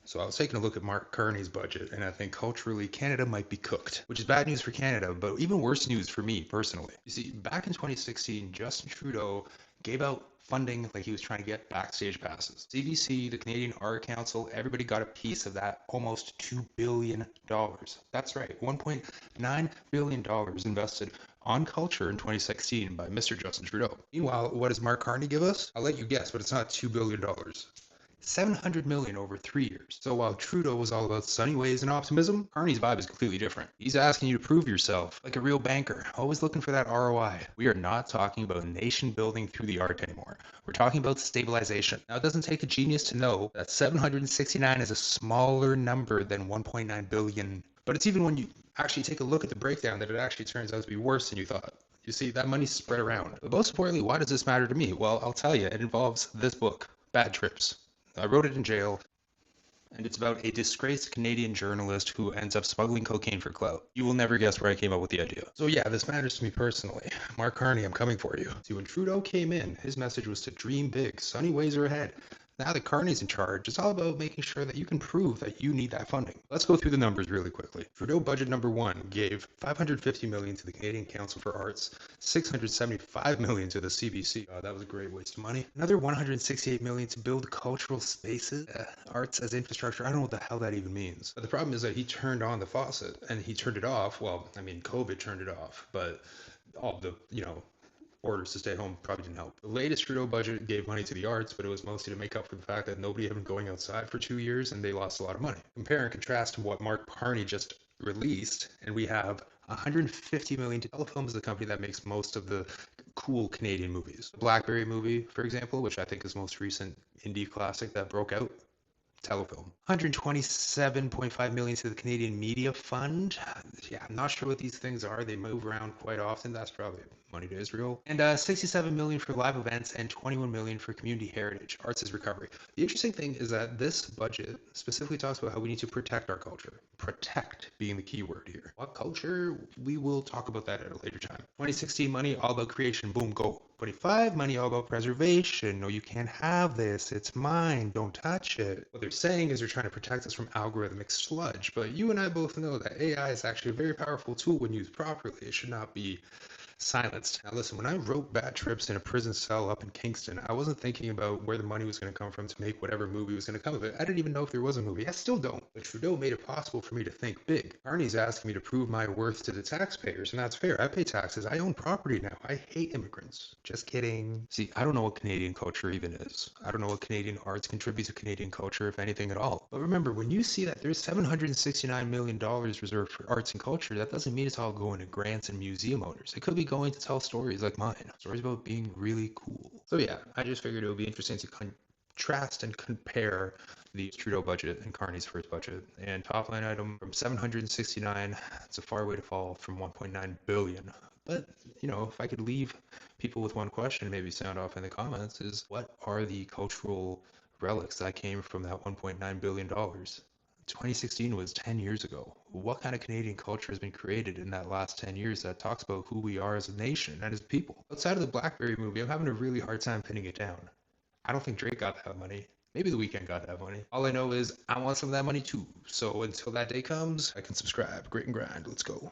So I was taking a look at Mark Carney's budget, and I think culturally Canada might be cooked, which is bad news for Canada, but even worse news for me personally. You see, back in 2016, Justin Trudeau gave out funding like he was trying to get backstage passes. CBC, the Canadian Art Council, everybody got a piece of that almost $2 billion. That's right, $1.9 billion invested on culture in 2016 by Mr. Justin Trudeau. Meanwhile, what does Mark Carney give us? I'll let you guess, but it's not $2 billion. $700 million over 3 years. So while Trudeau was all about sunny ways and optimism, Carney's vibe is completely different. He's asking you to prove yourself, like a real banker, always looking for that ROI. We are not talking about nation building through the art anymore. We're talking about stabilization. Now, it doesn't take a genius to know that 769 is a smaller number than 1.9 billion. But it's even when you actually take a look at the breakdown that it actually turns out to be worse than you thought. You see, that money's spread around. But most importantly, why does this matter to me? Well, I'll tell you, it involves this book, Bad Trips. I wrote it in jail, and it's about a disgraced Canadian journalist who ends up smuggling cocaine for clout. You will never guess where I came up with the idea. So yeah, this matters to me personally. Mark Carney, I'm coming for you. See, when Trudeau came in, his message was to dream big. Sunny ways are ahead. Now that Carney's in charge, it's all about making sure that you can prove that you need that funding. Let's go through the numbers really quickly. Trudeau budget number 1 gave $550 million to the Canadian Council for Arts, $675 million to the CBC. That was a great waste of money. Another $168 million to build cultural spaces. Arts as infrastructure, I don't know what the hell that even means. But the problem is that he turned on the faucet and he turned it off. Well, I mean, COVID turned it off, but all the, orders to stay home probably didn't help. The latest Trudeau budget gave money to the arts, but it was mostly to make up for the fact that nobody had been going outside for 2 years and they lost a lot of money. Compare and contrast to what Mark Carney just released, and we have $150 million to Telefilm is the company that makes most of the cool Canadian movies. The Blackberry movie, for example, which I think is the most recent indie classic that broke out, Telefilm. $127.5 million to the Canadian Media Fund. Yeah, I'm not sure what these things are. They move around quite often. That's probably money to Israel. And $67 million for live events and $21 million for community heritage, arts as recovery. The interesting thing is that this budget specifically talks about how we need to protect our culture. Protect being the key word here. What culture? We will talk about that at a later time. 2016 money, all about creation. Boom, go. 25 money, all about preservation. No, you can't have this. It's mine. Don't touch it. What they're saying is they're trying to protect us from algorithmic sludge. But you and I both know that AI is actually a very powerful tool when used properly. It should not be silenced. Now listen, when I wrote Bad Trips in a prison cell up in Kingston, I wasn't thinking about where the money was going to come from to make whatever movie was going to come of it. I didn't even know if there was a movie. I still don't. But Trudeau made it possible for me to think big. Carney's asking me to prove my worth to the taxpayers, and that's fair. I pay taxes. I own property now. I hate immigrants. Just kidding. See, I don't know what Canadian culture even is. I don't know what Canadian arts contribute to Canadian culture, if anything at all. But remember, when you see that there's $769 million reserved for arts and culture, that doesn't mean it's all going to grants and museum owners. It could be going to tell stories like mine, stories about being really cool. So yeah, I just figured it would be interesting to contrast and compare the Trudeau budget and Carney's first budget. And top line item from 769, it's a far way to fall from 1.9 billion. But, if I could leave people with one question, maybe sound off in the comments, is what are the cultural relics that came from that $1.9 billion? 2016 was 10 years ago. What kind of Canadian culture has been created in that last 10 years that talks about who we are as a nation and as people? Outside of the Blackberry movie, I'm having a really hard time pinning it down. I don't think Drake got that money. Maybe The Weeknd got that money. All I know is I want some of that money too. So until that day comes, I can subscribe. Grit and grind. Let's go.